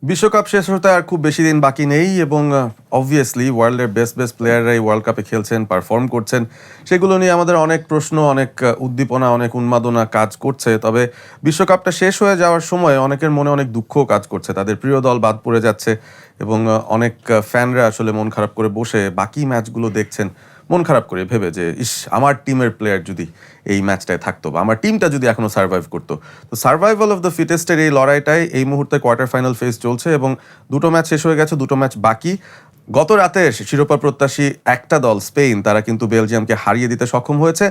বিশ্বকাপ শেষ হতে আর খুব বেশি দিন বাকি নেই এবং অবভিয়াসলি ওয়ার্ল্ডের বেস্ট প্লেয়াররাই ওয়ার্ল্ড কাপে খেলছেন, পারফর্ম করছেন। সেগুলো নিয়ে আমাদের অনেক প্রশ্ন, অনেক উদ্দীপনা, অনেক উন্মাদনা কাজ করছে। তবে বিশ্বকাপটা শেষ হয়ে যাওয়ার সময় অনেকের মনে অনেক দুঃখও কাজ করছে। তাদের প্রিয় দল বাদ পড়ে যাচ্ছে এবং অনেক ফ্যানরা আসলে মন খারাপ করে বসে বাকি ম্যাচগুলো দেখছেন মন খারাপ করে, ভেবে যে ইস, আমার টিমের প্লেয়ার যদি এই ম্যাচটায় থাকতো বা আমার টিমটা যদি এখনো সার্ভাইভ করতো। তো সার্ভাইভাল অফ দ্য ফিটেস্টের এই লড়াইটায় এই মুহূর্তে কোয়ার্টার ফাইনাল ফেজ চলছে এবং দুটো ম্যাচ শেষ হয়ে গেছে, দুটো ম্যাচ বাকি। গত রাতে শিরোপা প্রত্যাশী একটা দল স্পেন, তারা কিন্তু বেলজিয়ামকে হারিয়ে দিতে সক্ষম হয়েছে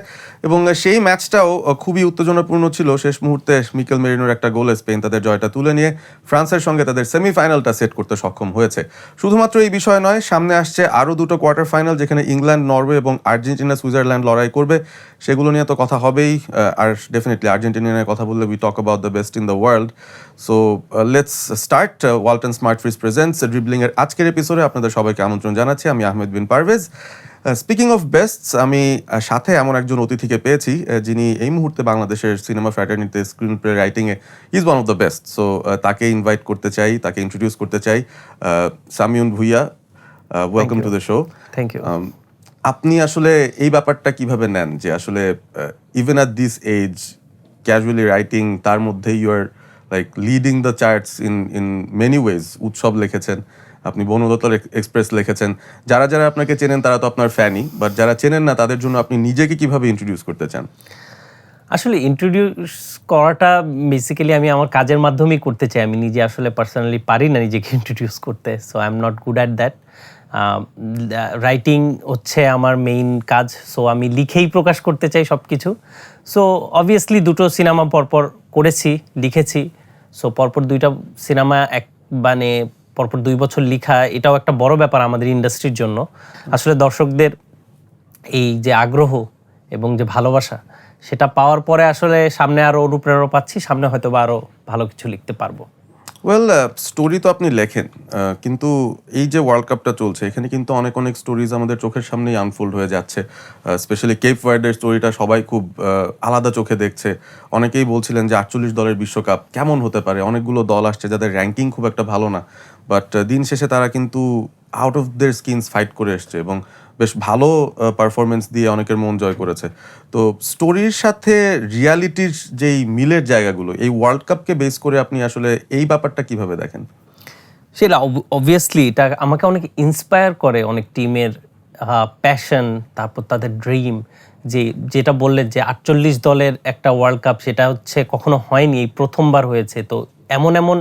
এবং সেই ম্যাচটাও খুবই উত্তেজনাপূর্ণ ছিল। শেষ মুহূর্তে মিকেল মেরিনোর একটা গোলে স্পেন তাদের জয়টা তুলে নিয়ে ফ্রান্সের সঙ্গে তাদের সেমিফাইনালটা সেট করতে সক্ষম হয়েছে। শুধুমাত্র এই বিষয় নয়, সামনে আসছে আরও দুটো কোয়ার্টার ফাইনাল, যেখানে ইংল্যান্ড, নরওয়ে এবং আর্জেন্টিনা, সুইজারল্যান্ড লড়াই করবে। সেগুলো নিয়ে তো কথা হবেই। আর ডেফিনেটলি আর্জেন্টিনা নিয়ে কথা বললে we talk about the best in the world. So let's start Walton smart fridge presents ড্রিবলিংয়ের আজকের এপিসোডে আপনাদের সবাইকে আমন্ত্রণ জানাচ্ছি। আমি Ahmed Bin Parvez. Speaking of bests, আমি সাথে এমন একজন অতিথিকে পেয়েছি যিনি এই মুহূর্তে বাংলাদেশের সিনেমা ফ্র্যাটার্নিটিতে স্ক্রিন প্লে রাইটিংয়ে is one of the best. So তাকে ইনভাইট করতে চাই, তাকে ইন্ট্রোডিউস করতে চাই। Samiun Bhuiyan, welcome to the show. Thank you. আপনি আসলে এই ব্যাপারটা কিভাবে নেন যে আসলে even at this age casually writing, তার মধ্যে you are like leading the charts in many ways. Utsob লিখেছেন আপনি, বনদত্তর এক্সপ্রেস লিখেছেন। যারা যারা আপনাকে চেনেন তারা তো আপনার ফ্যানই, বাট যারা চেনেন না তাদের জন্য আপনি নিজেকে কিভাবে ইন্ট্রোডিউস করতে চান? আসলে ইন্ট্রোডিউস করাটা বেসিক্যালি আমি আমার কাজের মাধ্যমেই করতে চাই। আমি নিজে আসলে পার্সোনালি পারি না নিজেকে ইন্ট্রোডিউস করতে, so I am not good at that. Writing হচ্ছে আমার মেইন কাজ, সো আমি লিখেই প্রকাশ করতে চাই সব কিছু। সো অবভিয়াসলি দুটো সিনেমা পরপর করেছি, লিখেছি। সো পরপর দুইটা সিনেমা মানে পরপর 2 বছর লিখা, এটাও একটা বড় ব্যাপার আমাদের ইন্ডাস্ট্রির জন্য। আসলে দর্শকদের এই যে আগ্রহ এবং যে ভালোবাসা, সেটা পাওয়ার পরে আসলে সামনে আরও অনুপ্রেরণা পাচ্ছি, সামনে হয়তো বা আরও ভালো কিছু লিখতে পারবো। ওয়েল, স্টোরি তো আপনি লেখেন, কিন্তু এই যে ওয়ার্ল্ড কাপটা চলছে এখানে কিন্তু অনেক স্টোরিজ আমাদের চোখের সামনেই আনফোল্ড হয়ে যাচ্ছে। স্পেশালি কেপ ভার্ডের স্টোরিটা সবাই খুব আলাদা চোখে দেখছে। অনেকেই বলছিলেন যে 48 দলের বিশ্বকাপ কেমন হতে পারে, অনেকগুলো দল আসছে যাদের র্যাঙ্কিং খুব একটা ভালো না, বাট দিন শেষে তারা কিন্তু out of their skins fight করে এসছে এবং বেশ ভালো পারফরমেন্স দিয়ে অনেকের মন জয় করেছে। তো স্টোরির সাথে রিয়ালিটির যেই মিলের জায়গাগুলো, এই ওয়ার্ল্ড কাপকে বেস করে আপনি আসলে এই ব্যাপারটা কিভাবে দেখেন? সেটা অবভিয়াসলি এটা আমাকে অনেক ইন্সপায়ার করে, অনেক টিমের প্যাশন, তারপর তাদের ড্রিম। যেটা বললেন যে 48 দলের একটা ওয়ার্ল্ড কাপ, সেটা হচ্ছে কখনো হয়নি, এই প্রথমবার হয়েছে। তো এমন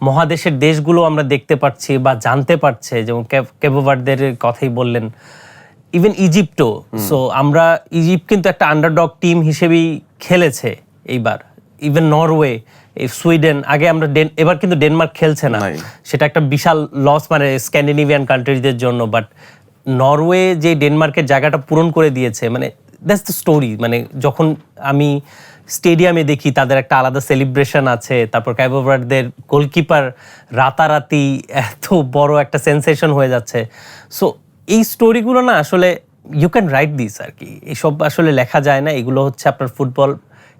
মহাদেশের দেশগুলো আমরা দেখতে পাচ্ছি বা জানতে পারছে, যেমন কেপো ভার্দের কথাই বললেন, ইভেন ইজিপ্টও। সো আমরা ইজিপ্ট কিন্তু একটা আন্ডারডগ টিম হিসেবেই খেলেছে এইবার। ইভেন নরওয়ে, সুইডেন, আগে আমরা এবার কিন্তু ডেনমার্ক খেলছে না, সেটা একটা বিশাল লস মানে স্ক্যান্ডিনেভিয়ান কান্ট্রিজদের জন্য। বাট নরওয়ে যে ডেনমার্কের জায়গাটা পূরণ করে দিয়েছে, মানে দ্যাটস দ্য স্টোরি। মানে যখন আমি স্টেডিয়ামে দেখি তাদের একটা আলাদা সেলিব্রেশন আছে, তারপর ক্যাপো ভার্দের গোলকিপার রাতারাতি এত বড় একটা সেন্সেশন হয়ে যাচ্ছে। সো এই স্টোরিগুলো না আসলে ইউ ক্যান রাইট দিস আর কি, এসব আসলে লেখা যায় না। এগুলো হচ্ছে আপনার ফুটবল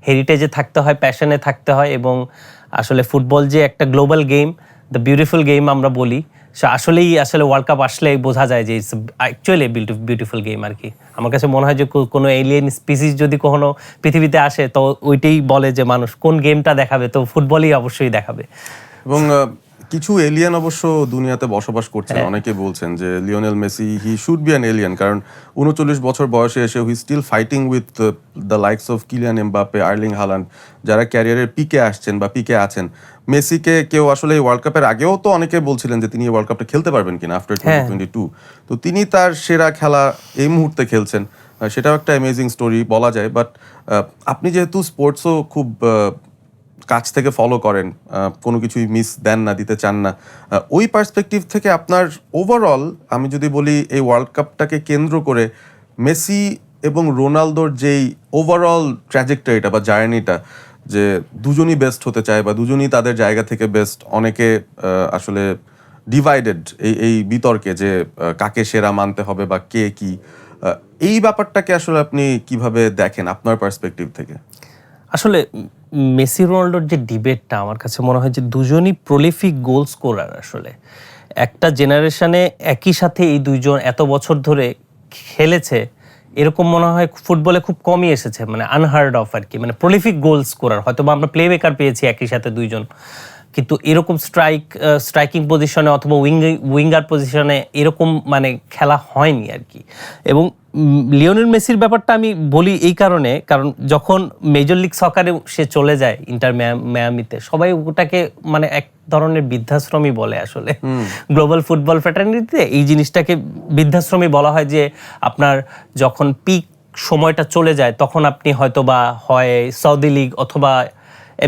হেরিটেজে থাকতে হয়, প্যাশনে থাকতে হয়, এবং আসলে ফুটবল যে একটা global game, the beautiful game আমরা বলি, সে আসলেই ওয়ার্ল্ড কাপ আসলে বোঝা যায় যে ইটস অ্যাকচুয়ালি বিউটিফুল গেম আর কি। আমার কাছে মনে হয় যে কোনো এলিয়েন স্পিসিস যদি কখনো পৃথিবীতে আসে, তো ওইটাই বলে যে মানুষ কোন গেমটা দেখাবে, তো ফুটবলই অবশ্যই দেখাবে। এবং কিছু এলিয়েন অবশ্য দুনিয়াতে বসবাস করছেন। অনেকে বলছেন যে Lionel Messi, he should be an alien, কারণ 39 বছর বয়সে এসে he still fighting with the likes of Kylian Mbappe, Erling Haaland, যারা ক্যারিয়ারের পিকে আসছেন বা পিকে আছেন। মেসিকে কেউ আসলে এই ওয়ার্ল্ড কাপের আগেও তো অনেকে বলছিলেন যে তিনি এই ওয়ার্ল্ড কাপটা খেলতে পারবেন কিনা আফটার 2022। তো তিনি তার সেরা খেলা এই মুহূর্তে খেলছেন, সেটাও একটা অ্যামেজিং স্টোরি বলা যায়। বাট আপনি যেহেতু স্পোর্টসও খুব কাছ থেকে ফলো করেন, কোনো কিছুই মিস দেন না, দিতে চান না, ওই পার্সপেক্টিভ থেকে আপনার ওভারঅল আমি যদি বলি এই ওয়ার্ল্ড কাপটাকে কেন্দ্র করে মেসি এবং রোনালদোর যেই ওভারঅল ট্র্যাজেক্টরিটা বা জার্নিটা, যে দুজনই বেস্ট হতে চায় বা দুজনই তাদের জায়গা থেকে বেস্ট, অনেকে আসলে ডিভাইডেড এই বিতর্কে যে কাকে সেরা মানতে হবে বা কে কি, এই ব্যাপারটাকে আসলে আপনি কিভাবে দেখেন আপনার পার্সপেক্টিভ থেকে? আসলে মেসি রোনাল্ডোর যে ডিবেটটা আমার কাছে মনে হয় যে দুজনই প্রলিফিক গোল স্কোরার আসলে। একটা জেনারেশনে একই সাথে এই দুইজন এত বছর ধরে খেলেছে, এরকম মনে হয় ফুটবলে খুব কমই এসেছে, মানে আনহার্ড অফ আর কি, মানে প্রলিফিক গোল স্কোরার। হয়তো বা আমরা প্লেমেকার পেয়েছি একই সাথে দুইজন, কিন্তু এরকম স্ট্রাইকিং পজিশনে অথবা উইঙ্গার পজিশনে এরকম মানে খেলা হয়নি আর কি। এবং লিওনেল মেসির ব্যাপারটা আমি বলি এই কারণে, কারণ যখন মেজর লিগ সকারে সে চলে যায় ইন্টার মিয়ামিতে, সবাই ওটাকে মানে এক ধরনের বৃদ্ধাশ্রমই বলে আসলে। গ্লোবাল ফুটবল ফ্র্যাটার্নিটিতে এই জিনিসটাকে বৃদ্ধাশ্রমই বলা হয়, যে আপনার যখন পিক সময়টা চলে যায় তখন আপনি হয়তো বা হয় সৌদি লিগ অথবা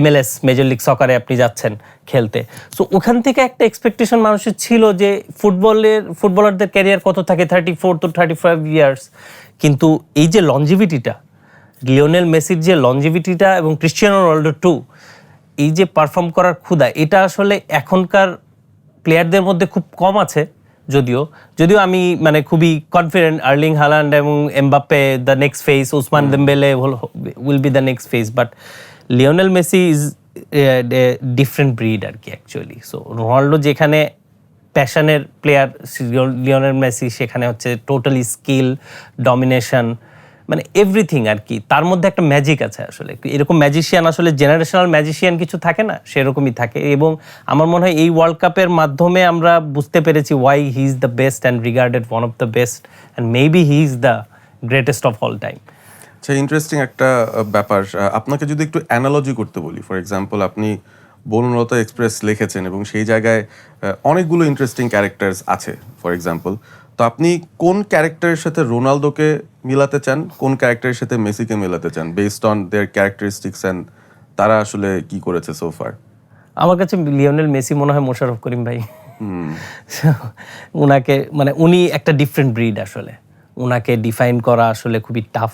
MLS মেজর লিগ সকারে আপনি যাচ্ছেন খেলতে। সো ওখান থেকে একটা এক্সপেকটেশন মানুষের ছিল যে ফুটবলারদের ক্যারিয়ার কত থাকে, 34 to 35 ইয়ার্স। কিন্তু এই যে লঞ্জিভিটিটা, লিওনেল মেসির যে লঞ্জিভিটিটা এবং ক্রিশ্চিয়ানো রোনাল্ডো টু, এই যে পারফর্ম করার ক্ষুধা, এটা আসলে এখনকার প্লেয়ারদের মধ্যে খুব কম আছে। যদিও আমি মানে খুবই কনফিডেন্ট আর্লিং হালান্ড এবং Mbappe the next phase, Ousmane Dembele will be the next phase, but Lionel Messi is different breed আর কি অ্যাকচুয়ালি। সো রোনাল্ডো যেখানে প্যাশনের প্লেয়ার, লিওনেল মেসি সেখানে হচ্ছে টোটালি স্কিল, ডমিনেশন, মানে এভরিথিং আর কি। তার মধ্যে একটা ম্যাজিক আছে আসলে, এরকম ম্যাজিশিয়ান আসলে জেনারেশনাল ম্যাজিশিয়ান কিছু থাকে না, সেরকমই থাকে। এবং আমার মনে হয় এই ওয়ার্ল্ড কাপের মাধ্যমে আমরা বুঝতে পেরেছি why he is the best and regarded one of the best and maybe he is the greatest of all time. আচ্ছা, ইন্টারেস্টিং একটা ব্যাপার। আপনাকে যদি একটু অ্যানালজি করতে বলি, ফর এক্সাম্পল আপনি বনলতা এক্সপ্রেস লিখেছেন এবং সেই জায়গায় অনেকগুলো ইন্টারেস্টিং ক্যারেক্টার্স আছে ফর এক্সাম্পল, তো আপনি কোন ক্যারেক্টারের সাথে রোনালদোকে মিলাতে চান, কোন ক্যারেক্টারের সাথে মেসিকে মিলাতে চান, based on their characteristics and তারা আসলে কি করেছে সো ফার? আমার কাছে লিওনেল মেসি মনে হয় মোশাররফ করিম ভাই। উনাকে মানে উনি একটা ডিফারেন্ট ব্রিড আসলে, উনাকে ডিফাইন করা আসলে খুবই টাফ।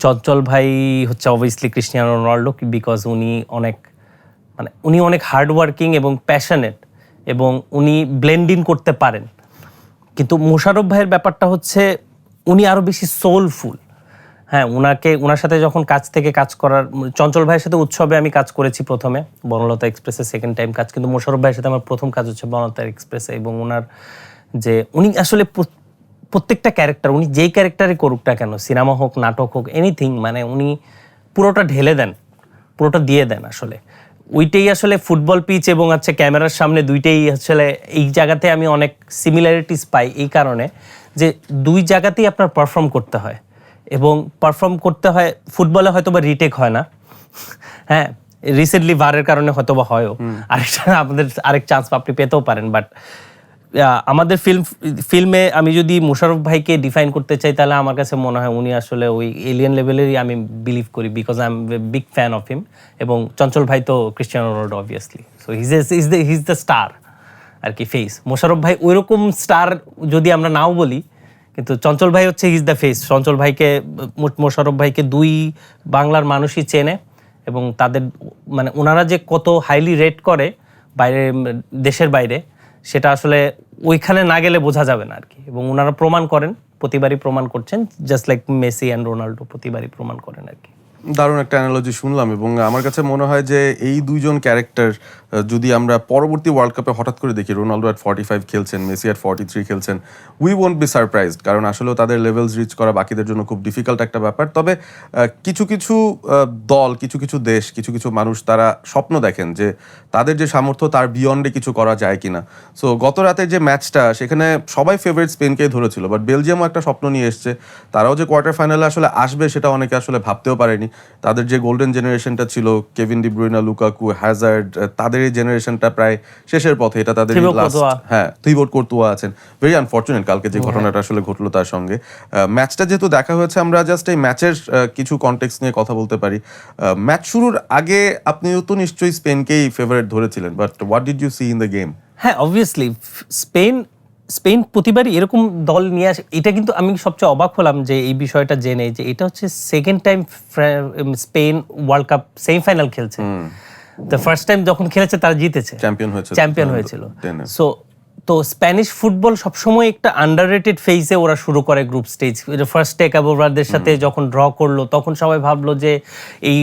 চঞ্চল ভাই হচ্ছে অবভিয়াসলি ক্রিশ্চিয়ানো রোনাল্ডো, বিকজ উনি অনেক হার্ডওয়ার্কিং এবং প্যাশনেট এবং উনি ব্লেন্ড ইন করতে পারেন। কিন্তু মোশাররফ ভাইয়ের ব্যাপারটা হচ্ছে উনি আরও বেশি সোলফুল। হ্যাঁ, ওনার সাথে যখন কাজ করার, চঞ্চল ভাইয়ের সাথে উৎসবে আমি কাজ করেছি প্রথমে, বনলতা এক্সপ্রেসে সেকেন্ড টাইম কাজ, কিন্তু মোশাররফ ভাইয়ের সাথে আমার প্রথম কাজ হচ্ছে বনলতা এক্সপ্রেসে। এবং উনি আসলে প্রত্যেকটা ক্যারেক্টার, উনি যেই ক্যারেক্টারই করুক না কেন, সিনেমা হোক, নাটক হোক, এনিথিং, মানে উনি পুরোটা ঢেলে দেন, পুরোটা দিয়ে দেন আসলে। ওইটাই আসলে ফুটবল পিচ এবং ক্যামেরার সামনে দুইটাই আসলে, এই জায়গাতে আমি অনেক সিমিলারিটিস পাই এই কারণে যে দুই জায়গাতেই আপনার পারফর্ম করতে হয়। এবং পারফর্ম করতে হয়, ফুটবলে হয়তো বা রিটেক হয় না, হ্যাঁ রিসেন্টলি ভারের কারণে হয়তো বা হয়ও, আরেক চান্স আপনি পেতেও পারেন। বাট আমাদের ফিল্মে আমি যদি মোশাররফ ভাইকে ডিফাইন করতে চাই, তাহলে আমার কাছে মনে হয় উনি আসলে ওই এলিয়েন লেভেলেরই আমি বিলিভ করি, because I am big fan of him. এবং চঞ্চল ভাই তো Cristiano Ronaldo obviously, so his the star আর কি, ফেস। মোশাররফ ভাই ওইরকম স্টার যদি আমরা নাও বলি, কিন্তু চঞ্চল ভাই হচ্ছে হিজ দ্য ফেস। চঞ্চল ভাইকে, মোশাররফ ভাইকে দুই বাংলার মানুষই চেনে এবং তাদের মানে ওনারা যে কত হাইলি রেট করে বাইরে, দেশের বাইরে, সেটা আসলে ওইখানে না গেলে বোঝা যাবে না আর কি। এবং ওনারা প্রমাণ করেন, প্রতিবারই প্রমাণ করছেন, just like Messi and Ronaldo প্রতিবারই প্রমাণ করেন আর কি। দারুণ একটা অ্যানালজি শুনলাম এবং আমার কাছে মনে হয় যে এই দুইজন ক্যারেক্টার যদি আমরা পরবর্তী ওয়ার্ল্ড কাপে হঠাৎ করে দেখি, রোনাল্ডো at 45 খেলছেন, মেসি at 43 খেলছেন, উই ওয়ন্ট বি সারপ্রাইজড, কারণ আসলেও তাদের লেভেলস রিচ করা বাকিদের জন্য খুব ডিফিকাল্ট একটা ব্যাপার। তবে কিছু কিছু দল, কিছু কিছু দেশ, কিছু কিছু মানুষ তারা স্বপ্ন দেখেন যে তাদের যে সামর্থ্য তার বিয়ন্ডে কিছু করা যায় কিনা। সো গত রাতের যে ম্যাচটা, সেখানে সবাই ফেভারিট স্পেনকেই ধরেছিল, বাট বেলজিয়ামও একটা স্বপ্ন নিয়ে এসছে, তারাও যে কোয়ার্টার ফাইনালে আসলে আসবে সেটা অনেকে আসলে ভাবতেও পারেনি। তাদের যে গোল্ডেন জেনারেশনটা ছিল, Kevin De Bruyne, Lukaku, Hazard, তাদের এই জেনারেশনটা প্রায় শেষের পথে। এটা তাদের লাস্ট, হ্যাঁ থিবোট কোর্তুয়া আছেন, ভেরি আনফর্চুনেট কালকে যে ঘটনাটা আসলে ঘটলো তার সঙ্গে। ম্যাচটা যেহেতু দেখা হয়েছে, আমরা জাস্ট এই ম্যাচের কিছু কনটেক্সট নিয়ে কথা বলতে পারি। ম্যাচ শুরুর আগে আপনিও তো নিশ্চয়ই স্পেনকেই ফেভারিট ধরেছিলেন, but what did you see in the game? হ্যাঁ, অবভিয়াসলি স্পেন প্রতিবারই এরকম দল নিয়ে আসে। এটা কিন্তু আমি সবচেয়ে অবাক হলাম যে এই বিষয়টা জেনে, যে এটা হচ্ছে second time spend world cup semifinal খেলছে। দ্য ফার্স্ট টাইম যখন খেলেছে তারা জিতেছে, চ্যাম্পিয়ন হয়েছিল। সো তো স্প্যানিশ ফুটবল সবসময় একটা আন্ডাররেটেড ফেজে ওরা শুরু করে গ্রুপ স্টেজ। ফার্স্টে ক্যাবো ভার্দের সাথে যখন ড্র করলো তখন সবাই ভাবলো যে এই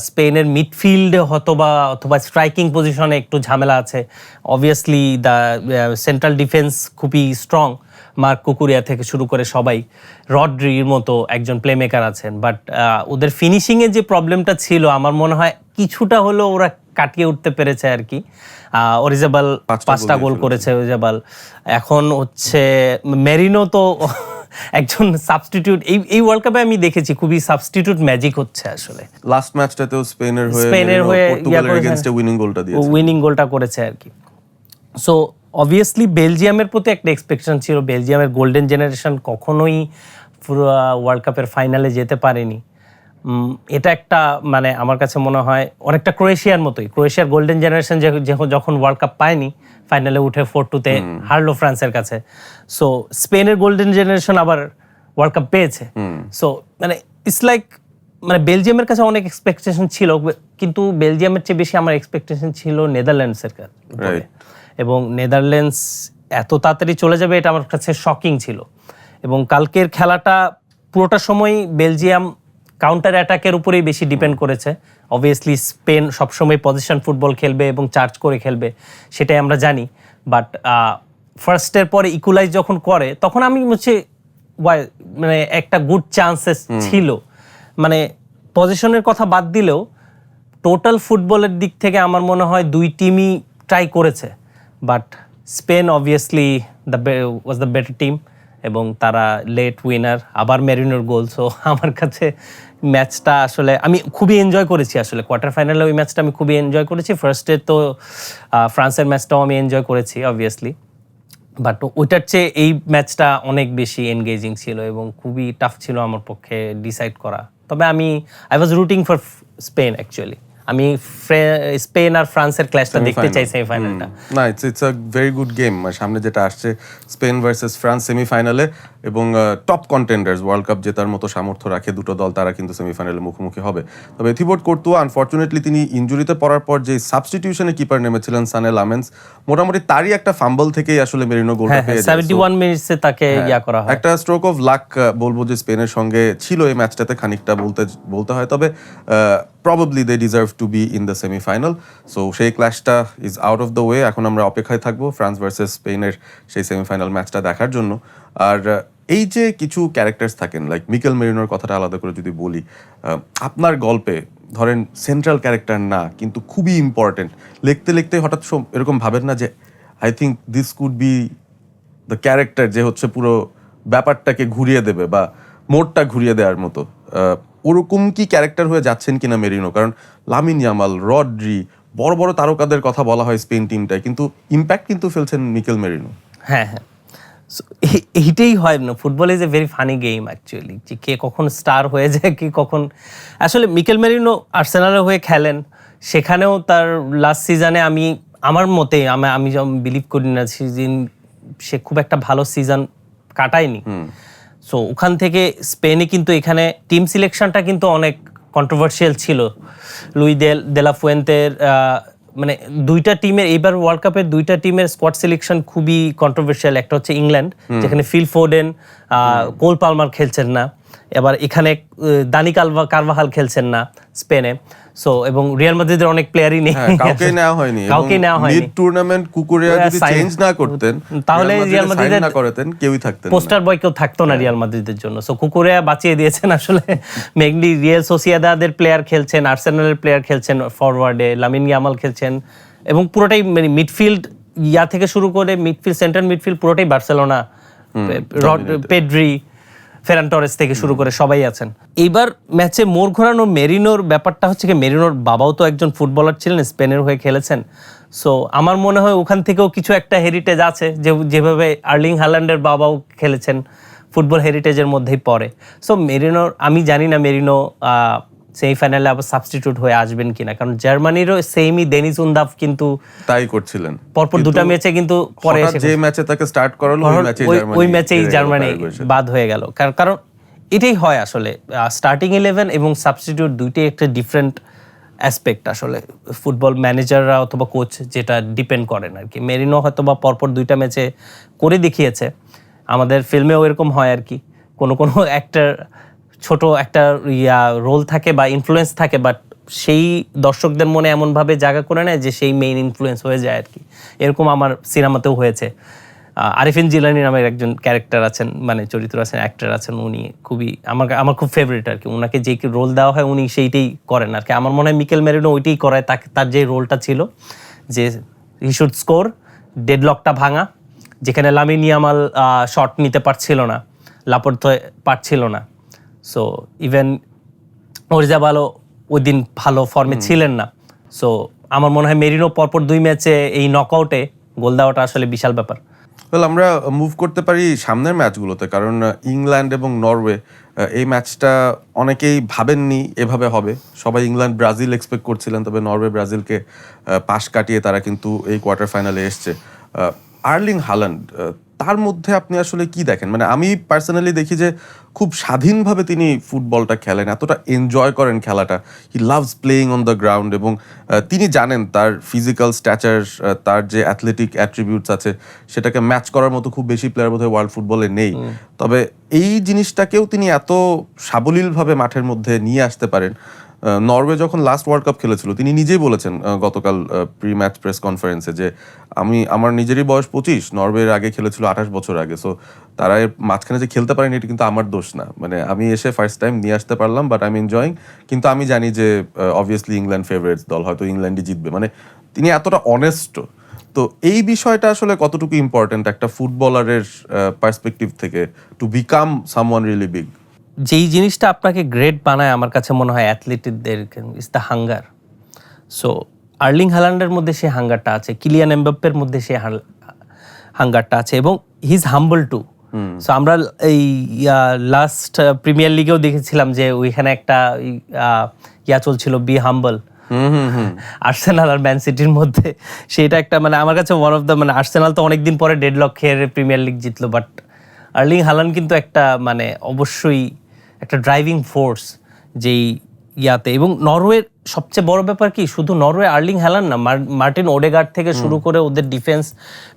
স্পেনের মিডফিল্ডে অথবা স্ট্রাইকিং পজিশনে একটু ঝামেলা আছে। অবভিয়াসলি দ্য সেন্ট্রাল ডিফেন্স খুবই স্ট্রং, মার্ক কুকুরিয়া থেকে শুরু করে সবাই, রড্রির মতো একজন প্লেমেকার আছেন, বাট ওদের ফিনিশিংয়ের যে প্রবলেমটা ছিল আমার মনে হয় কিছুটা হলেও ওরা কাটিয়ে উঠতে পেরেছে আর কি। ওরিজাবাল 5টা গোল করেছে ওরিজাবাল। এখন হচ্ছে মেরিনো তো একজন সাবস্টিটিউট, এই ওয়ার্ল্ড কাপে আমি দেখেছি খুবই সাবস্টিটিউট ম্যাজিক হচ্ছে আসলে। লাস্ট ম্যাচটাতেও স্পেনের হয়ে পর্তুগালের এগেইনস্টে উইনিং গোলটা করেছে আর কি। সো অবভিয়াসলি বেলজিয়ামের প্রতি একটা এক্সপেকটেশন ছিল, বেলজিয়ামের গোল্ডেন জেনারেশন কখনোই পুরো ওয়ার্ল্ড কাপের ফাইনালে যেতে পারেনি। এটা একটা মানে আমার কাছে মনে হয় অনেকটা ক্রোয়েশিয়ার মতোই, ক্রোয়েশিয়ার গোল্ডেন জেনারেশন যখন ওয়ার্ল্ড কাপ পায়নি, ফাইনালে উঠে 4-2 হারলো ফ্রান্সের কাছে। সো স্পেনের গোল্ডেন জেনারেশন আবার ওয়ার্ল্ড কাপ পেয়েছে। সো মানে ইটস লাইক মানে বেলজিয়ামের কাছে অনেক এক্সপেকটেশন ছিল, কিন্তু বেলজিয়ামের চেয়ে বেশি আমার এক্সপেকটেশন ছিল নেদারল্যান্ডসের কাছে। এবং নেদারল্যান্ডস এত তাড়াতাড়ি চলে যাবে এটা আমার কাছে শকিং ছিল। এবং কালকের খেলাটা পুরোটা সময় বেলজিয়াম কাউন্টার অ্যাটাকের উপরেই বেশি ডিপেন্ড করেছে। অবভিয়াসলি স্পেন সবসময় পজিশন ফুটবল খেলবে এবং চার্জ করে খেলবে, সেটাই আমরা জানি। বাট ফার্স্টের পরে ইকুয়ালাইজ যখন করে তখন আমি হচ্ছে মানে একটা গুড চান্সেস ছিল, মানে পজিশনের কথা বাদ দিলেও টোটাল ফুটবলের দিক থেকে আমার মনে হয় দুই টিমই ট্রাই করেছে। But Spain obviously was the better team এবং তারা লেট উইনার, আবার মেরিনোর গোল। সো আমার কাছে ম্যাচটা আসলে আমি খুবই এনজয় করেছি, আসলে কোয়ার্টার ফাইনালে ওই ম্যাচটা আমি খুবই এনজয় করেছি। ফার্স্টে তো ফ্রান্সের ম্যাচটাও আমি এনজয় করেছি অবভিয়াসলি, বাট ওইটার চেয়ে এই ম্যাচটা অনেক বেশি এনগেজিং ছিল এবং খুবই টাফ ছিল আমার পক্ষে ডিসাইড করা। তবে I was রুটিং for Spain actually. আমি স্পেন আর ফ্রান্সের ক্ল্যাশটা দেখতে চাই সেমিফাইনালটা। না, it's a very good game. সামনে যেটা আসছে স্পেন ভার্সেস ফ্রান্স সেমিফাইনালে, এবং টপ কন্টেন্ডার্স ওয়ার্ল্ড কাপ জেতার মতো সামর্থ্য রাখে দুটো দল, তারা কিন্তু সেমিফাইনালে মুখোমুখি হবে। তবে থিবোট কোর্তুয়া আনফর্চুনেটলি তিনি ইনজুরিতে পড়ার পর যে সাবস্টিটিউশনে কিপার নেমেছিলেন সানে লামেন্স, মোটামুটি তারই একটা ফাম্বল থেকেই আসলে মেরিনো গোলটা পেয়ে যায়। 71 মিনিটসে তাকে করা হয়। একটা স্ট্রোক অফ লাক বলবো যে স্পেনের সঙ্গে ছিল এই ম্যাচটাতে, খানিকটা বলতে হয়। তবে probably they deserve to be in the semi-final. So সেই ক্ল্যাশটা is out of the way. এখন আমরা অপেক্ষায় থাকবো ফ্রান্স ভার্সেস স্পেনের সেই সেমিফাইনাল ম্যাচটা দেখার জন্য। আর এই যে কিছু ক্যারেক্টার্স থাকেন, লাইক মিকেল মেরিনোর কথাটা আলাদা করে যদি বলি, আপনার গল্পে ধরেন সেন্ট্রাল ক্যারেক্টার না কিন্তু খুবই ইম্পর্টেন্ট, লিখতে হঠাৎ এরকম ভাবেন না যে I think this could be the character যে হচ্ছে পুরো ব্যাপারটাকে ঘুরিয়ে দেবে বা মোড়টা ঘুরিয়ে দেওয়ার মতো, ওরকম কি ক্যারেক্টার হয়ে যাচ্ছেন কিনা মেরিনো? কারণ লামিন ইয়ামাল, রড্রি, বড় বড় তারকাদের কথা বলা হয় স্পেন টিমটায়, কিন্তু ইম্প্যাক্ট কিন্তু ফেলছেন মিকেল মেরিনো। হ্যাঁ, এইটাই হয় না, football is a very funny game actually, যে কে কখন স্টার হয়ে যায়, কে কখন। আসলে মিকেল মেরিনো আর্সেনালের হয়ে খেলেন, সেখানেও তার লাস্ট সিজনে আমার মতে আমি যেমন বিলিভ করি না সে খুব একটা ভালো সিজন কাটায়নি। সো ওখান থেকে স্পেনে কিন্তু এখানে টিম সিলেকশনটা কিন্তু অনেক কন্ট্রোভার্সিয়াল ছিল। লুই দে লা ফুয়েন্তের মানে দুইটা টিমের, এইবার ওয়ার্ল্ড কাপের দুইটা টিমের স্কোয়াড সিলেকশন খুবই কন্ট্রোভার্সিয়াল। একটা হচ্ছে ইংল্যান্ড, যেখানে ফিল ফোডেন, কোল পালমার খেলছেন না, এবার এখানে দানি কারভাহাল খেলছেন না স্পেনে। সো এবং রিয়াল মাদ্রিদের অনেক প্লেয়ারই নেই, কাউকে নেওয়া হয়নি। মিড টুর্নামেন্ট কুকুরিয়া যদি চেঞ্জ না করতেন তাহলে রিয়াল মাদ্রিদের না করতেন কেউই থাকতেন না, পোস্টার বয় কেউ থাকতো না রিয়াল মাদ্রিদের জন্য। সো কুকুরিয়া বাঁচিয়ে দিয়েছেন আসলে। মেইনলি রিয়াল সোসিয়েদাদের প্লেয়ার খেলছেন, আর্সেনালের প্লেয়ার খেলছেন ফরওয়ার্ডে, লামিন ইয়ামাল খেলছেন, এবং পুরোটাই মানে মিডফিল্ড থেকে শুরু করে মিডফিল্ড, সেন্ট্রাল মিডফিল্ড পুরোটাই বার্সেলোনা, পেড্রি, ফেরান টরেস থেকে শুরু করে সবাই আছেন। এইবার ম্যাচে মোড় ঘোরানো মেরিনোর ব্যাপারটা হচ্ছে কি, মেরিনোর বাবাও তো একজন ফুটবলার ছিলেন, স্পেনের হয়ে খেলেছেন। সো আমার মনে হয় ওখান থেকেও কিছু একটা হেরিটেজ আছে, যেভাবে আর্লিং হাল্যান্ডের বাবাও খেলেছেন, ফুটবল হেরিটেজের মধ্যেই পড়ে। সো মেরিনোর, আমি জানি না মেরিনো সেমিফাইনালে আবার সাবস্টিটিউট হয়ে আসবেন কিনা, কারণ জার্মানিরও সেমই দেনিস উনদাফ কিন্তু তাই করছিলেন পরপর দুটো ম্যাচে, কিন্তু পরে যে ম্যাচে তাকে স্টার্ট করালো ওই ম্যাচেই জার্মানি বাদ হয়ে গেল। কারণ এটাই হয় আসলে, স্টার্টিং 11 এবং সাবস্টিটিউট দুইটাই একটা ডিফারেন্ট অ্যাসপেক্ট আসলে ফুটবল ম্যানেজাররা অথবা কোচ যেটা ডিপেন্ড করেন আর কি। মেরিনো হয়তো বা পরপর 2টা ম্যাচে করে দেখিয়েছে, আমাদের ফিল্মেও এরকম হয় আর কি, কোনো অ্যাক্টর ছোট একটা রোল থাকে বা ইনফ্লুয়েন্স থাকে, বাট সেই দর্শকদের মনে এমনভাবে জায়গা করে নেয় যে সেই মেইন ইনফ্লুয়েন্স হয়ে যায় আর কি। এরকম আমার সিনেমাতেও হয়েছে। আরিফিন জিলানী নামের একজন ক্যারেক্টার আছেন, মানে চরিত্র আছেন, অ্যাক্টর আছেন, উনি খুবই আমার খুব ফেভারিট আর কি। ওনাকে যে রোল দেওয়া হয় উনি সেইটাই করেন আর কি। আমার মনে হয় মিকেল মেরিনো ওইটাই করায়, তার যে রোলটা ছিল যে হি শুড স্কোর, ডেডলকটা ভাঙা, যেখানে লামিন ইয়ামাল শট নিতে পারছিল না, লাপড়তে পারছিল না। সো ইভেন ওরজাবালও ওই দিন ভালো ফর্মে ছিলেন না। সো আমার মনে হয় মেরিনো পরপর 2 ম্যাচে এই নকআউটে গোল দেওয়াটা আসলে বিশাল ব্যাপার। আমরা মুভ করতে পারি সামনের ম্যাচগুলোতে, কারণ ইংল্যান্ড এবং নরওয়ে এই ম্যাচটা অনেকেই ভাবেননি এভাবে হবে। সবাই ইংল্যান্ড ব্রাজিল এক্সপেক্ট করছিলেন, তবে নরওয়ে ব্রাজিলকে পাশ কাটিয়ে তারা কিন্তু এই কোয়ার্টার ফাইনালে এসছে। আর্লিং হাল্যান্ড, তার মধ্যে আপনি আসলে কি দেখেন? মানে আমি পার্সোনালি দেখি যে খুব স্বাধীনভাবে তিনি ফুটবলটা খেলেন, এতটা এনজয় করেন খেলাটা। He loves playing on the ground, এবং তিনি জানেন তার ফিজিক্যাল স্ট্যাচার, তার যে অ্যাথলেটিক অ্যাট্রিবিউটস আছে সেটাকে ম্যাচ করার মতো খুব বেশি প্লেয়ার বোধহয় ওয়ার্ল্ড ফুটবলে নেই। তবে এই জিনিসটাকেও তিনি এত সাবলীলভাবে মাঠের মধ্যে নিয়ে আসতে পারেন। নরওয়ে যখন লাস্ট ওয়ার্ল্ড কাপ খেলেছিল তিনি নিজেই বলেছেন গতকাল প্রি ম্যাচ প্রেস কনফারেন্সে যে আমার নিজেরই বয়স 25, নরওয়ের আগে খেলেছিল 28 বছর আগে। সো তারা এর মাঝখানে যে খেলতে পারেনি এটা কিন্তু আমার দোষ না, মানে আমি এসে ফার্স্ট টাইম নিয়ে আসতে পারলাম, বাট আই এম এনজয়িং। কিন্তু আমি জানি যে অবভিয়াসলি ইংল্যান্ড ফেভারিটস দল, হয়তো ইংল্যান্ডই জিতবে। মানে তিনি এতটা অনেস্ট। তো এই বিষয়টা আসলে কতটুকু ইম্পর্টেন্ট একটা ফুটবলারের পার্সপেক্টিভ থেকে to become someone really big? যেই জিনিসটা আপনাকে গ্রেট বানায় আমার কাছে মনে হয় অ্যাথলেটিকদের is the hunger. So Erling হাল্যান্ডের মধ্যে সেই হাঙ্গারটা আছে, কিলিয়ান এমবাপ্পের মধ্যে সেই হাঙ্গারটা আছে, এবং he is humble too. So আমরা এই লাস্ট প্রিমিয়ার লিগেও দেখেছিলাম যে ওইখানে একটা চলছিল, বি হাম্বল, আর্সেনাল আর ম্যান সিটির মধ্যে। সেটা একটা মানে আমার কাছে ওয়ান অফ দ্য, মানে আর্সেনাল তো অনেকদিন পরে ডেডলক খেয়ে প্রিমিয়ার লিগ জিতলো, বাট আর্লিং হাল্যান্ড কিন্তু একটা মানে অবশ্যই একটা ড্রাইভিং ফোর্স যেই এবং নরওয়ের সবচেয়ে বড় ব্যাপার কি, শুধু নরওয়ে আর্লিং হাল্যান্ড না, মার্টিন ওডেগার্ড থেকে শুরু করে ওদের ডিফেন্স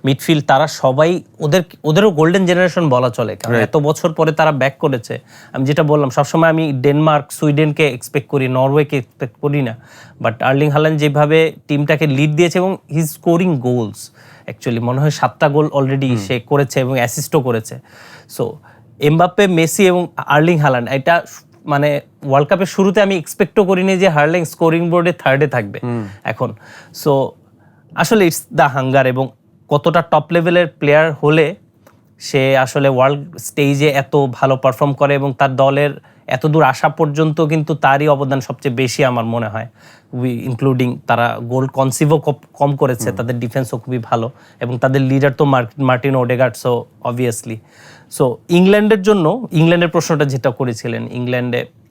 মিডফিল্ড, তারা সবাই ওদেরও গোল্ডেন জেনারেশন বলা চলে, কারণ এত বছর পরে তারা ব্যাক করেছে। আমি যেটা বললাম, সবসময় আমি ডেনমার্ক, সুইডেনকে এক্সপেক্ট করি, নরওয়েকে এক্সপেক্ট করি না, বাট আর্লিং হাল্যান্ড যেভাবে টিমটাকে লিড দিয়েছে এবং he is scoring goals, actually মনে হয় 7টা গোল অলরেডি সে করেছে এবং অ্যাসিস্টও করেছে। সো এমবাপ্পে, মেসি এবং আর্লিং হাল্যান্ড, এটা মানে ওয়ার্ল্ড কাপের শুরুতে আমি এক্সপেক্টও করিনি যে হার্লিং স্কোরিং বোর্ডে 3rd-এ থাকবে এখন। সো আসলে ইটস দ্য হাঙ্গার, এবং কতটা টপ লেভেলের প্লেয়ার হলে সে আসলে ওয়ার্ল্ড স্টেজে এত ভালো পারফর্ম করে, এবং তার দলের এত দূর আসা পর্যন্ত কিন্তু তারই অবদান সবচেয়ে বেশি আমার মনে হয়, ইনক্লুডিং তারা গোল কনসিভও কম করেছে, তাদের ডিফেন্সও খুবই ভালো, এবং তাদের লিডার তো Martin Odegaard. So obviously so ইংল্যান্ডের জন্য, ইংল্যান্ডের প্রশ্নটা যেটা করেছিলেন,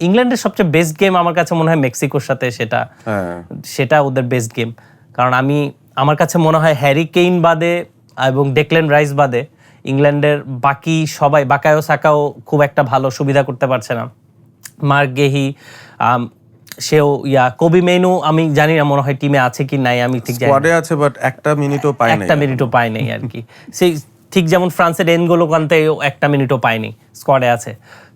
ইংল্যান্ডের সবচেয়ে বেস্ট গেম আমার কাছে মনে হয় মেক্সিকোর সাথে, সেটা ওদের বেস্ট গেম। কারণ আমার কাছে মনে হয় হ্যারি কেইন বাদে এবং ডেকল্যান রাইস বাদে ইংল্যান্ডের বাকি সবাই, বাকায়ো সাকাও খুব একটা ভালো সুবিধা করতে পারছে না। মার্ক গেহি, সেও কবি মেনু আমি জানি না, মনে হয় টিমে আছে কি নাই আমি ঠিক জানি না, আছে, বাট একটা মিনিটও পায় নাই আর কি। সেই ঠিক যেমন ফ্রান্সের এনগোলো কান্তেও 1টা মিনিটও পায়নি, স্কোয়াডে আছে।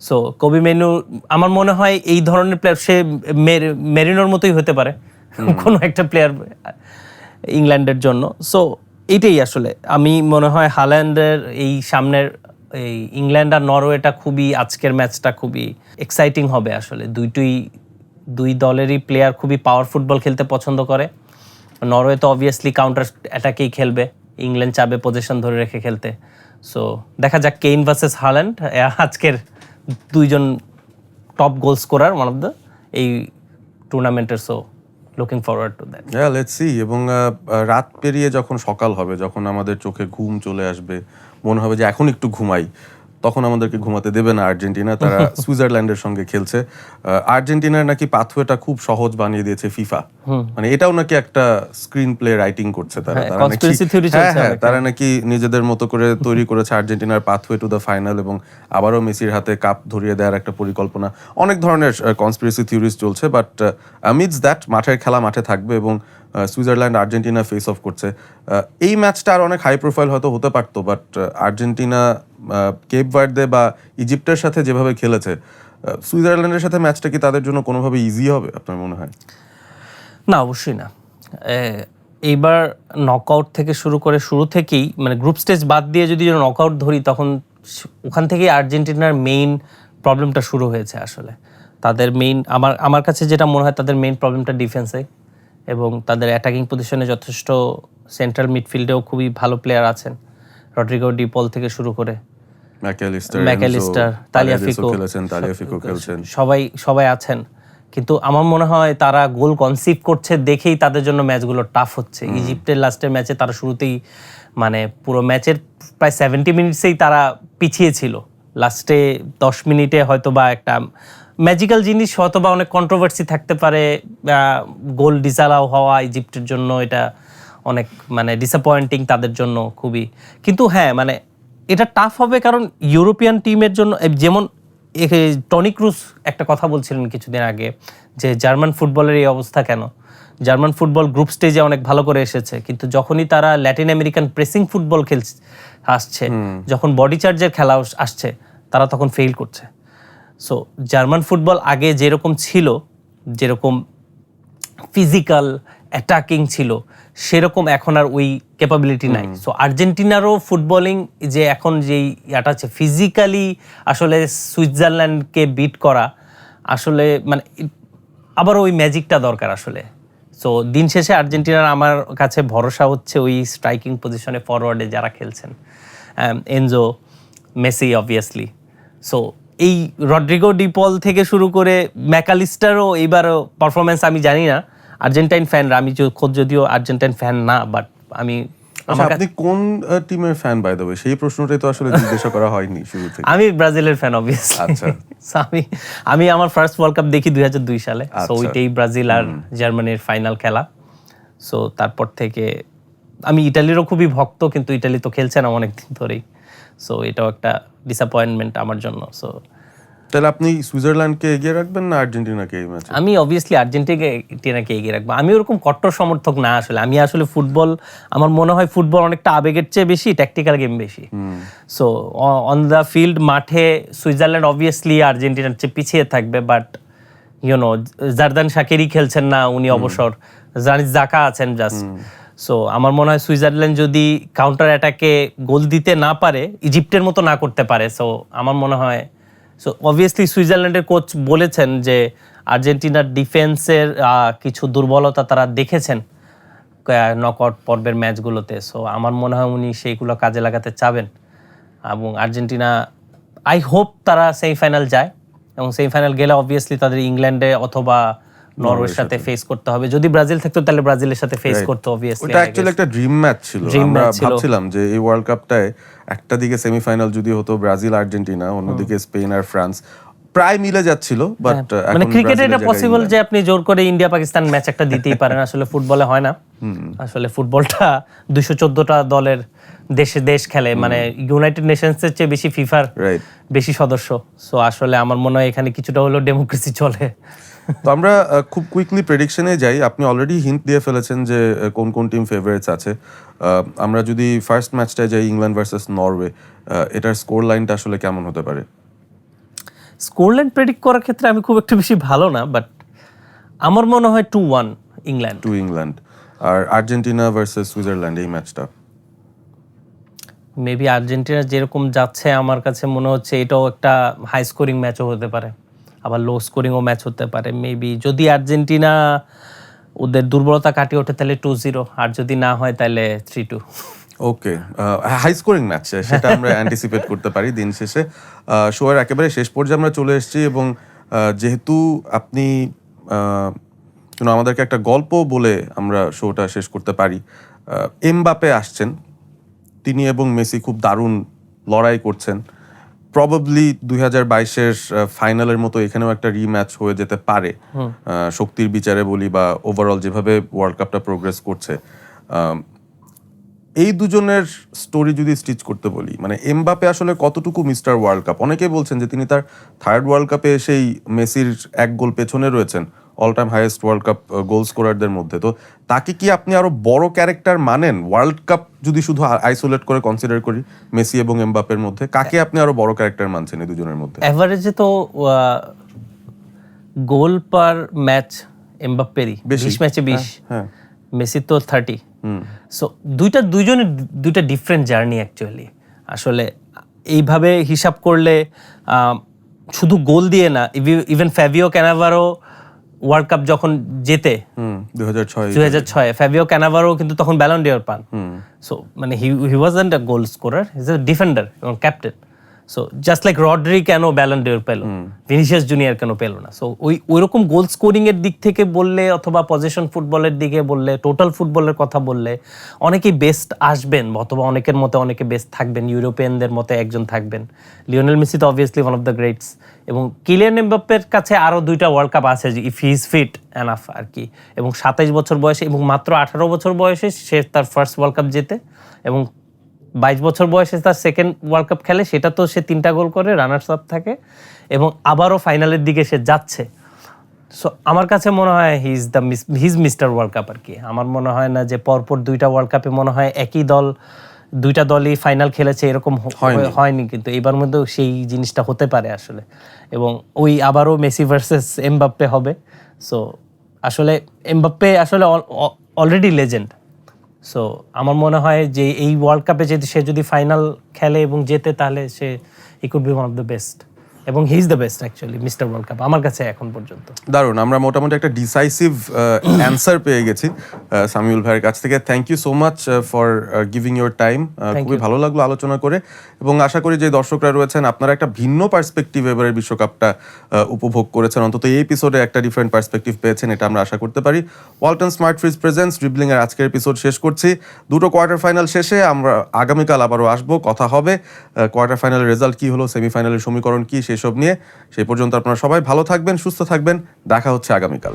সো কবি মেনু আমার মনে হয় এই ধরনের প্লেয়ার, সে মেরিনোর মতোই হতে পারে কোনো একটা প্লেয়ার ইংল্যান্ডের জন্য। সো এইটাই আসলে আমি মনে হয় হাল্যান্ডের এই সামনের এই ইংল্যান্ড আর নরওয়েটা খুবই, আজকের ম্যাচটা খুবই এক্সাইটিং হবে আসলে। দুই দলেরই প্লেয়ার খুবই পাওয়ার ফুটবল খেলতে পছন্দ করে। নরওয়ে তো অবভিয়াসলি কাউন্টার অ্যাটাকেই খেলবে, ইংল্যান্ড চাবে পজিশন ধরে রেখে খেলতে। সো দেখা যাক কেইন ভার্সেস হাল্যান্ড, আজকের 2জন top goal scorer one of the এই টুর্নামেন্টের। So looking forward to that. Let's see. এবং রাত পেরিয়ে যখন সকাল হবে, যখন আমাদের চোখে ঘুম চলে আসবে, মনে হবে যে এখন একটু ঘুমাই, তখন আমাদেরকে ঘুমাতে দেবে না আর্জেন্টিনা। তারা সুইজারল্যান্ডের সঙ্গে খেলছে। আর্জেন্টিনার নাকি পাথওয়েটা খুব সহজ বানিয়ে দিয়েছে ফিফা, মানে এটাও নাকি একটা স্ক্রিন প্লে রাইটিং করছে তারা। হ্যাঁ, তারা নাকি conspiracy theory চলছে হ্যাঁ অনেক। তারা নাকি নিজেদের মতো করে তৈরি করেছে আর্জেন্টিনার পাথওয়ে টু দ্য ফাইনাল, এবং আবারও মেসির হাতে কাপ ধরিয়ে দেওয়ার একটা পরিকল্পনা। অনেক ধরনের কনস্পিরেসি থিওরিজ চলছে, বাট আমিডস দ্যাট মাঠের খেলা মাঠে থাকবে, এবং সুইজারল্যান্ড আর্জেন্টিনা ফেস অফ করছে। এই ম্যাচটা আর অনেক হাই প্রোফাইল হয়তো হতে পারতো, বাট আর্জেন্টিনা কেপ ভার্দে বা ইজিপ্টের সাথে যেভাবে খেলেছে, সুইজারল্যান্ডের সাথে ম্যাচটা কি তাদের জন্য কোনোভাবে ইজি হবে আপনার মনে হয়? না, অবশ্যই না। এইবার নকআউট থেকে শুরু করে শুরু থেকেই মানে গ্রুপ স্টেজ বাদ দিয়ে যদি নকআউট ধরি, তখন ওখান থেকেই আর্জেন্টিনার মেইন প্রবলেমটা শুরু হয়েছে আসলে। তাদের মেইন আমার কাছে যেটা মনে হয়, তাদের মেইন প্রবলেমটা ডিফেন্সে, এবং তাদের অ্যাটাকিং পজিশনে যথেষ্ট সেন্ট্রাল মিডফিল্ডেও খুবই ভালো প্লেয়ার আছেন, রড্রিগো ডি পল থেকে শুরু করে ম্যাকালিস্টার, তালিয়াফিকো খেলছেন। সবাই আছেন। কিন্তু আমার মনে হয় তারা গোল কনসিভ করছে দেখেই তাদের জন্য ম্যাচগুলো টাফ হচ্ছে। ইজিপ্টের লাস্টের ম্যাচে তারা শুরুতেই মানে পুরো ম্যাচের প্রায় 70 মিনিটসেই তারা পিছিয়ে ছিল। লাস্টে 10 মিনিটে হয়তো বা একটা ম্যাজিক্যাল জিনিস, হয়তো বা অনেক কন্ট্রোভার্সি থাকতে পারে, গোল ডিসালাও হওয়া ইজিপ্টের জন্য এটা অনেক মানে ডিসঅ্যাপয়েন্টিং তাদের জন্য খুবই। কিন্তু হ্যাঁ, মানে এটা টাফ হবে, কারণ ইউরোপিয়ান টিমের জন্য যেমন টনি ক্রুস একটা কথা বলছিলেন কিছুদিন আগে, যে জার্মান ফুটবলের এই অবস্থা কেন। জার্মান ফুটবল গ্রুপ স্টেজে অনেক ভালো করে এসেছে, কিন্তু যখনই তারা ল্যাটিন আমেরিকান প্রেসিং ফুটবল আসছে, যখন বডি চার্জের খেলা আসছে, তারা তখন ফেল করছে। সো জার্মান ফুটবল আগে যেরকম ছিল, যেরকম ফিজিক্যাল অ্যাটাকিং ছিল, সেরকম এখন আর ওই ক্যাপাবিলিটি নাই। সো আর্জেন্টিনারও ফুটবলিং যে এখন যেই ইয়াটা আছে, ফিজিক্যালি আসলে সুইজারল্যান্ডকে বিট করা আসলে মানে আবার ওই ম্যাজিকটা দরকার আসলে। সো দিন শেষে আর্জেন্টিনার আমার কাছে ভরসা হচ্ছে ওই স্ট্রাইকিং পজিশনে ফরওয়ার্ডে যারা খেলছেন, এনজো, মেসি অবভিয়াসলি। সো এই রড্রিগো ডিপল থেকে শুরু করে ম্যাকালিস্টারও এইবারও পারফরমেন্স আমি জানি না। আর্জেন্টাইন ফ্যানরা, আমি খোদ যদিও আর্জেন্টাইন ফ্যান না, বাট আমি আপনি কোন টিমের ফ্যান বাই দ্য ওয়ে? সেই প্রশ্নটাই তো আসলে জিজ্ঞাসা করা হয়নি শুরু থেকে। আমি ব্রাজিলের ফ্যান অবভিয়াসলি। আচ্ছা, আমি আমার ফার্স্ট ওয়ার্ল্ড কাপ দেখি 2002 সালে। সো ওইটাই ব্রাজিল আর জার্মানির ফাইনাল খেলা। সো তারপর থেকে আমি ইটালিরও খুবই ভক্ত, কিন্তু ইটালি তো খেলছে না অনেকদিন ধরেই। সো এটাও একটা ডিসঅ্যাপয়েন্টমেন্ট আমার জন্য। সো তাহলে আপনি সুইজারল্যান্ডকে এগিয়ে রাখবেন না আর্জেন্টিনাকে এই ম্যাচে? আমি অবভিয়াসলি আর্জেন্টিনাকে এগিয়ে রাখবো। আমি ওরকম কট্টর সমর্থক না আসলে। আমি আসলে ফুটবল, আমার মনে হয় ফুটবল অনেকটা আবেগের চেয়ে বেশি ট্যাকটিক্যাল গেম বেশি। সো অন দ্য ফিল্ড, মাঠে সুইজারল্যান্ড অবভিয়াসলি আর্জেন্টিনার চেয়ে পিছিয়ে থাকবে, বাট ইউনো জারদান শাকিরি খেলছেন না, উনি অবসর, জানিস জাকা আছেন জাস্ট। সো আমার মনে হয় সুইজারল্যান্ড যদি কাউন্টার অ্যাটাকে গোল দিতে না পারে, ইজিপ্টের মতো না করতে পারে, সো আমার মনে হয়, সো অবভিয়াসলি সুইজারল্যান্ডের কোচ বলেছেন যে আর্জেন্টিনার ডিফেন্সের কিছু দুর্বলতা তারা দেখেছেন নকআউট পর্বের ম্যাচগুলোতে। সো আমার মনে হয় উনি সেইগুলো কাজে লাগাতে চাবেন, এবং আর্জেন্টিনা আই হোপ তারা সেমিফাইনাল যায়, এবং সেমিফাইনাল গেলে অবভিয়াসলি তাদের ইংল্যান্ডে অথবা নরওয়ের সাথে ফেস করতে হবে। যদি ব্রাজিল থাকতো তাহলে ব্রাজিলের সাথে ফেস করতে অবভিয়াসলি। ওটা অ্যাকচুয়ালি একটা ড্রিম ম্যাচ ছিল। আমরা ভাবছিলাম যে এই ওয়ার্ল্ড কাপটায় একটা দিকে সেমিফাইনাল যদি হতো ব্রাজিল আর্জেন্টিনা, অন্যদিকে স্পেন আর ফ্রান্স, প্রায় মিলে যাচ্ছিল। বাট মানে ক্রিকেটে এটা পসিবল যে আপনি জোর করে ইন্ডিয়া পাকিস্তান ম্যাচ একটা দিতেই পারেন, আসলে ফুটবলে হয় না। আসলে ফুটবলটা 214টা দলের দেশ খেলে, মানে ইউনাইটেড নেশনসের চেয়ে বেশি ফিফার বেশি সদস্য। সো আসলে আমার মনে হয় এখানে কিছুটা হলেও ডেমোক্রেসি চলে। তো আমরা খুব কুইকলি প্রেডিকশনে যাই। আপনি অলরেডি হিন্ট দিয়ে ফেলেছেন যে কোন কোন টিম ফেভারিটস আছে। আমরা যদি ফার্স্ট ম্যাচটায় যাই, ইংল্যান্ড ভার্সেস নরওয়ে, এটার স্কোর লাইনটা আসলে কেমন হতে পারে? স্কোর লাইন প্রেডিক্ট করার ক্ষেত্রে আমি খুব একটা বেশি ভালো না, বাট আমার মনে হয় 2-1 ইংল্যান্ড। আর আর্জেন্টিনা ভার্সেস সুইজারল্যান্ড এই ম্যাচটা মেবি আর্জেন্টিনা যেরকম যাচ্ছে, আমার কাছে মনে হচ্ছে এটাও একটা হাই স্কোরিং ম্যাচও হতে পারে, আবার লো স্কোরিংও ম্যাচ হতে পারে। মেবি যদি আর্জেন্টিনা ওদের দুর্বলতা কাটিয়ে ওঠে তাহলে 2-0, আর যদি না হয় তাহলে 3-2। ওকে, হাই স্কোরিং ম্যাচ সেটা আমরা অ্যান্টিসিপেট করতে পারি। দিন শেষে শোয়ের একেবারে শেষ পর্যায়ে আমরা চলে এসেছি, এবং যেহেতু আপনি আমাদেরকে একটা গল্প বলে আমরা শোটা শেষ করতে পারি। এমবাপে আসছেন, তিনি এবং মেসি খুব দারুণ লড়াই করছেন। প্রবাবলি 2022-এর ফাইনালের মতো এখানেও একটা রিম্যাচ হয়ে যেতে পারে, শক্তির বিচারে বলি বা ওভারঅল যেভাবে ওয়ার্ল্ড কাপটা প্রোগ্রেস করছে। এই দুজনের স্টোরি যদি স্টিচ করতে বলি, মানে এমবাপে আসলে কতটুকু মিস্টার ওয়ার্ল্ড কাপ? অনেকেই বলছেন যে তিনি তার থার্ড ওয়ার্ল্ড কাপে এসেই মেসির এক গোল পেছনে রয়েছেন all time highest world cup goal স্কোরারদের মধ্যে। তো তাকে কি আপনি আরো বড় ক্যারেক্টার মানেন ওয়ার্ল্ড কাপ যদি শুধু আইসোলেট করে কনসিডার করি মেসি এবং এমবাপের মধ্যে? কাকে আপনি আরো বড় ক্যারেক্টার মানছেন এই দুজনের মধ্যে? এভারেজে তো গোল পার ম্যাচ এমবাপ্পেরই 20 ম্যাচে 20, হ্যাঁ মেসির তো 30। সো দুইজনের দুইটা ডিফারেন্ট জার্নি অ্যাকচুয়ালি। আসলে এইভাবে হিসাব করলে শুধু গোল দিয়ে না, even Fabio Cannavaro world cup যখন জেতে 2006 ফ্যাবিও ক্যানাভারো কিন্তু তখন ব্যালন ডিওর পান। সো মানে he wasn't a goal scorer, he is a defender এবং captain. So just like Rodri কেন ব্যালন ডিওর পেল, ভিনিসিয়াস জুনিয়র কেন পেল না? সো ওইরকম গোল স্কোরিং এর দিক থেকে বললে অথবা পজিশন ফুটবলের দিকে বললে, টোটাল ফুটবলের কথা বললে অনেকেই বেস্ট আসবেন অথবা অনেকের মতে অনেকে বেস্ট থাকবেন, ইউরোপিয়ানদের মতে একজন থাকবেন। লিওনেল মেসি তো obviously one of the greats, এবং কিলিয়ান এমবাপ্পের কাছে আরও 2টা ওয়ার্ল্ড কাপ আছে if he is fit enough আর কি। এবং 27 বছর বয়সে এবং মাত্র 18 বছর বয়সে সে তার ফার্স্ট ওয়ার্ল্ড কাপ জেতে, এবং 22 বছর বয়সে তার সেকেন্ড ওয়ার্ল্ড কাপ খেলে, সেটা তো সে 3টা গোল করে রানার্স আপ থাকে এবং আবারও ফাইনালের দিকে সে যাচ্ছে। সো আমার কাছে মনে হয় হিজ মিস্টার ওয়ার্ল্ড কাপ আর কি। আমার মনে হয় না যে পরপর 2টা ওয়ার্ল্ড কাপে মনে হয় একই দল 2টা দলই ফাইনাল খেলেছে, এরকম হয়নি, কিন্তু এবার মধ্যেও সেই জিনিসটা হতে পারে আসলে। এবং ওই আবারও মেসি ভার্সেস এমবাপ্পে হবে। সো আসলে এমবাপ্পে আসলে অলরেডি লেজেন্ড। সো আমার মনে হয় যে এই ওয়ার্ল্ড কাপে যদি সে যদি ফাইনাল খেলে এবং জেতে, তাহলে সে he could be one of the best, এবং he is the best actually mister world cup আমার কাছে এখন পর্যন্ত। দারুণ, আমরা মোটামুটি একটা ডিসাইসিভ অ্যান্সার পেয়ে গেছি সামিউল ভাইয়ের কাছ থেকে। Thank you so much for giving your time. খুবই ভালো লাগলো আলোচনা করে, এবং আশা করি যে দর্শকরা রয়েছেন আপনারা একটা ভিন্ন পার্সপেক্টিভ এবারের বিশ্বকাপটা উপভোগ করেছেন, অন্তত এই এপিসোডে একটা ডিফারেন্ট পার্সপেক্টিভ পেয়েছেন, এটা আমরা আশা করতে পারি। Walton smart fridge presents dribbling এর আজকের এপিসোড শেষ করছি। 2টো কোয়ার্টার ফাইনাল শেষে আমরা আগামীকাল আবারও আসবো, কথা হবে কোয়ার্টার ফাইনালের রেজাল্ট কি হলো, সেমিফাইনালের সমীকরণ কি, সেসব নিয়ে। সেই পর্যন্ত আপনারা সবাই ভালো থাকবেন, সুস্থ থাকবেন, দেখা হচ্ছে আগামীকাল।